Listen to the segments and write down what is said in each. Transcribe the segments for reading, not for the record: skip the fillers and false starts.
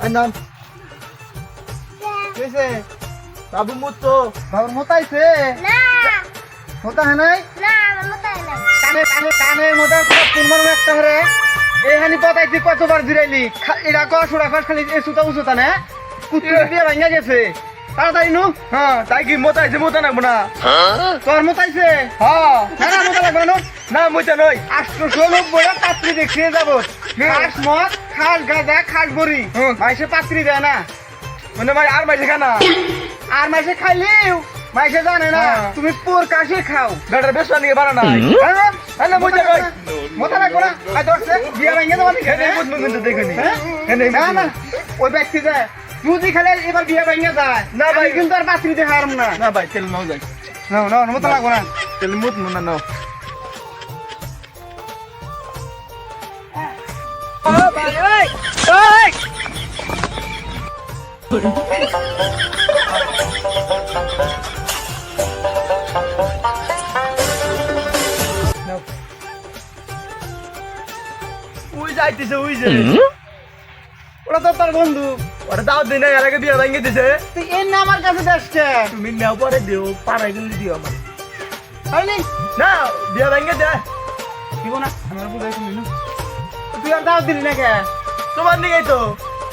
নাম कैसे বাবু মুতো बाबू मोताइছে না मोता है नहीं না আমার মতো না কানে কানে কানে মোতা পুনমর একটা হরে এখানি পতাইছি কতবার জিরাইলি এরা ক সুরা কস খালি এ সুতা উসুতা না কুত্তি দিয়ে ভাঙা গেছে তাড়াতাড়ি নু হ্যাঁ তাই কি মোতাইছে মোতা নাকবো না তোর মোতাইছে হ্যাঁ হ্যাঁ মোতা লাগবে না না মোতা নই 890 পাত্রী দেখিয়ে যাব খাস মদ খাস গাঁজা খাস বড়ি মাইসে পাত্রী দেয় না মানে ভাই আর মাইছে খানা আর মাইসে খাইলেও মাইসে জানে না তুমি পুর কাশি খাও বেটার বেশ নিয়ে বানা না হ্যাঁ মোতা নই মোতা লাগবে না আই ধরছে বিয়া ভাঙা দেব নাকি এনে মুত মুত দেখনি হ্যাঁ না না ওই ব্যক্তি যায় যদি খেলে এবার বিয়া ভাঙা যায় না ভাই। আমি কিন্তু আর পাত্রী দেখা হারম না না ভাই তেল নাও যাই না না মোতা লাগবে না তেল মুত না নাও ওই যাইতেছে ওই যে ওরা তো তোর বন্ধু ওরা দাও দিন এর আগে বিয়ে ভেঙে দিছে তুই এর না আমার কাছে দেখছে তুমি নাও পরে দিও পাড়াই কিন্তু দিও আমার হয়নি না বিয়ে ভেঙে দে দিব না আমার বুঝাই শুনি না তুই আর দাও দিলি না কে তোমার নিকেই তো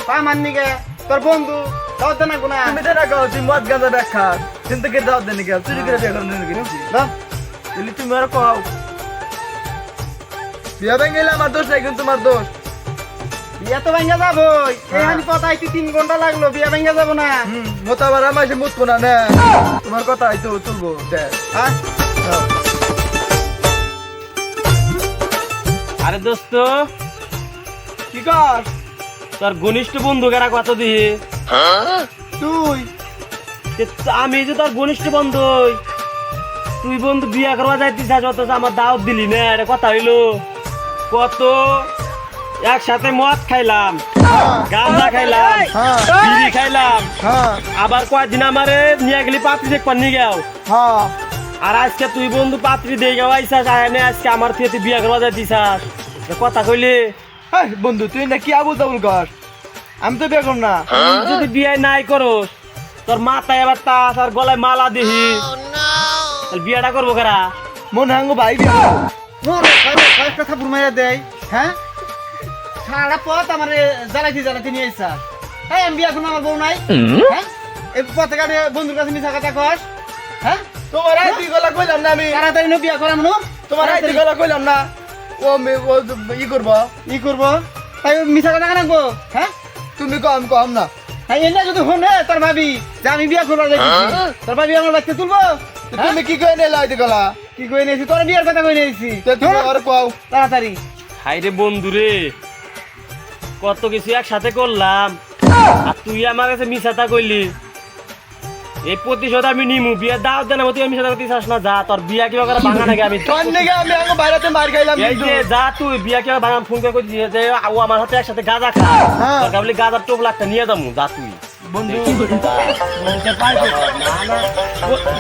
পা মাননি কে তোর বন্ধু দাও দে না কোনা তুমি তো রাখো তুমি মদ গাঁজা দেখা চিন্তা করে দাও দেন কি চুরি করে বিয়ে করেন নাকি দাও তাহলে তুমি আর কও বিয়ে ভেঙে গেলে আমার দোষ নাই কিন্তু তোমার দোষ বিয়া তো ভাঙ্গা যাবই এইখানি পতাইতে 3 ঘন্টা লাগলো বিয়া ভাঙ্গা যাব না মোতাবার আমার সে মুতবো না না তোমার কথা হয়তো তুলবো দেখ হ্যাঁ আরে দোস্ত কি কর তোর ঘনিষ্ঠ বন্ধু কারা কত দিয়ে তুই আমি যে তোর ঘনিষ্ঠ বন্ধু তুই বন্ধু বিয়া করবা যাইতিস অথচ আমার দাওয়াত দিলি না এটা কথা হইলো কত একসাথে মদ খাইলাম গাঁজা খাইলাম বিড়ি খাইলাম হ্যাঁ আবার কয়দিন আমারে নিয়ে গেলি পাত্রী দেখবার নিয়ে গেও হ্যাঁ আর আজকে তুই বন্ধু পাত্রী দিয়ে গেও আইসাস আয়নে আজকে আমার তুই তুই বিয়া করবা যাইতিস কথা কইলি এই বন্ধু তুই না কি আবুল তাবুল কর আমি তো বিয়ে করব না তুই যদি বিয়ে নাই করস তোর মাথায় এবার তাস আর গলায় মালা দিহি তাহলে বিয়েটা করবো কারা মনে হাঙ্গো ভাই বিয়ে করবো। মোর কয়েকটা থাপুর মাইরা দেয় হ্যাঁ সারা পথ আমার জ্বালাইতে নিয়ে আইসা হ্যাঁ আমি বিয়া কোনো আমার বউ নাই হ্যাঁ এই পথে গাড়ি বন্ধুর কাছে মিশা কথা কস হ্যাঁ তোমার আইতি গলা কইলাম না আমি তাড়াতাড়ি নো বিয়া করাম নো তোমার আইতি গলা কইলাম না ও ও ই করবো ই করবো তাই মিশা কথা রাখবো হ্যাঁ তুমি কম কম না তাই এনে যদি শুনে তোর ভাবি যে আমি বিয়া করবো তোর ভাবি আমার বাচ্চা তুলবো তো তুমি কি কই নিলা আইতি গলা কি কই নিয়েছি তোর বিয়ার কথা কই নিয়েছি তো তুমি আর কও তাড়াতাড়ি হাইরে বন্ধু রে কত কিছু একসাথে করলাম আর তুই আমার কাছে মিশাতা কইলি এই প্রতিশোধ আমি নিমু বিয়া দাও দেন তুই আমি মিশাতা করতে চাস না যা তোর বিয়া কিবা করে ভাঙা নাকি আমি তোর নিকে আমি আঙ্গো বাইরেতে মার খাইলাম এই যে যা তুই বিয়া কিবা ভাঙা ফোন করে দিয়ে যে ও আমার সাথে একসাথে গাঁজা খা হ্যাঁ। তোর কাবলি গাঁজার টোপ লাগতে নিয়ে যাবো যা তুই বন্ধু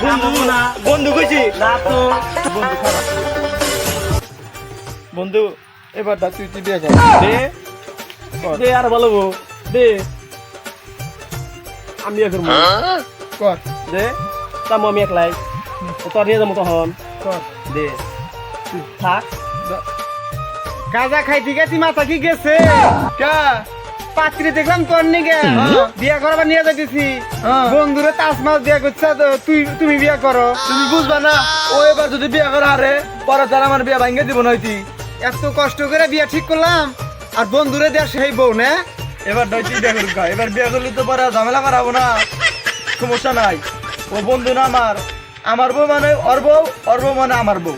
বন্ধু না বন্ধু কইছি না তো বন্ধু খারাপ বন্ধু এবার দা তুই বিয়ে কর দে দে আর বলবো দে আমি এখন কর দে তা আমি একলাই তোর নিয়ে যাবো তখন কর দে তুই থাক গাঁজা খাইতে গেছি মাথা কি গেছে কা পাত্রী দেখলাম তোর নিকে বিয়া করবার নিয়ে যাইতেছি হ্যাঁ। বন্ধুরে তাস মাছ বিয়া করছে তুমি বিয়া করো তুমি বুঝবা না ও এবার যদি বিয়ে করে হারে পরে তার আমার বিয়ে ভাঙ্গে দিব নইতি এত কষ্ট করে বিয়া ঠিক করলাম আর বন্ধুরে দেশ সেই বউ না এবার নইতি বিয়ে করুক এবার বিয়ে করলে তো পরে ঝামেলা করাবো না সমস্যা নাই ও বন্ধু না আমার বউ মানে ওর বউ মানে আমার বউ